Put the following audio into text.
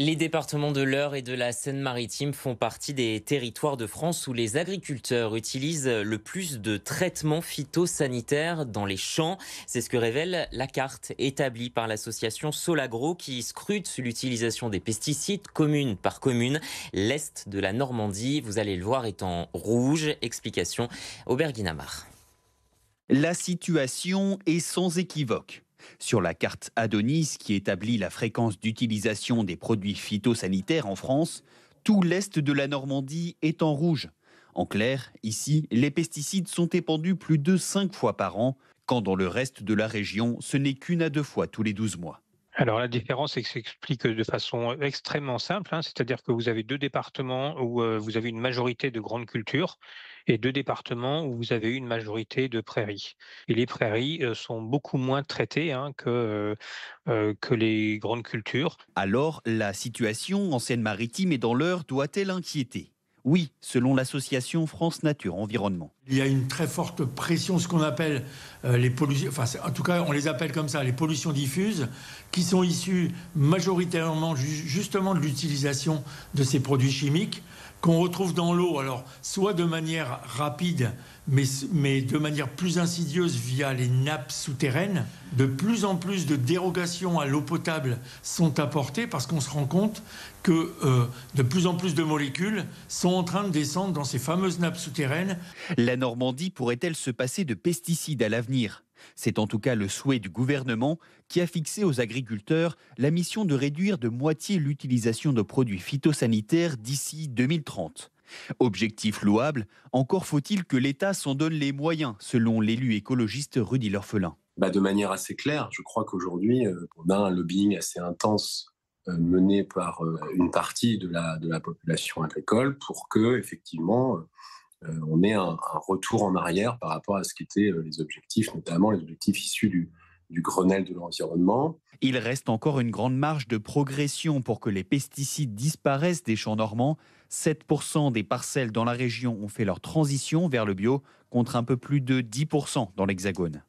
Les départements de l'Eure et de la Seine-Maritime font partie des territoires de France où les agriculteurs utilisent le plus de traitements phytosanitaires dans les champs. C'est ce que révèle la carte établie par l'association Solagro qui scrute l'utilisation des pesticides commune par commune. L'est de la Normandie, vous allez le voir, est en rouge. Explication Aubert Guinamar. La situation est sans équivoque. Sur la carte Adonis, qui établit la fréquence d'utilisation des produits phytosanitaires en France, tout l'est de la Normandie est en rouge. En clair, ici, les pesticides sont épandus plus de 5 fois par an, quand dans le reste de la région, ce n'est qu'une à 2 fois tous les 12 mois. Alors la différence, c'est que ça s'explique de façon extrêmement simple, hein, c'est-à-dire que vous avez 2 départements où, vous avez une majorité de grandes cultures et 2 départements où vous avez une majorité de prairies. Et les prairies, sont beaucoup moins traitées, hein, que les grandes cultures. Alors, la situation en Seine-Maritime et dans l'Eure doit-elle inquiéter? Oui, selon l'association France Nature Environnement. Il y a une très forte pression, ce qu'on appelle les pollutions, enfin en tout cas on les appelle comme ça, les pollutions diffuses, qui sont issues majoritairement justement de l'utilisation de ces produits chimiques qu'on retrouve dans l'eau, alors soit de manière rapide, mais de manière plus insidieuse via les nappes souterraines. De plus en plus de dérogations à l'eau potable sont apportées parce qu'on se rend compte que de plus en plus de molécules sont en train de descendre dans ces fameuses nappes souterraines. La Normandie pourrait-elle se passer de pesticides à l'avenir? C'est en tout cas le souhait du gouvernement qui a fixé aux agriculteurs la mission de réduire de moitié l'utilisation de produits phytosanitaires d'ici 2030. Objectif louable, encore faut-il que l'État s'en donne les moyens, selon l'élu écologiste Rudy L'Orphelin. De manière assez claire, je crois qu'aujourd'hui, on a un lobbying assez intense mené par une partie de la population agricole pour que, effectivement, on ait un retour en arrière par rapport à ce qu'étaient les objectifs, notamment les objectifs issus du Grenelle de l'environnement. Il reste encore une grande marge de progression pour que les pesticides disparaissent des champs normands. 7% des parcelles dans la région ont fait leur transition vers le bio, contre un peu plus de 10% dans l'Hexagone.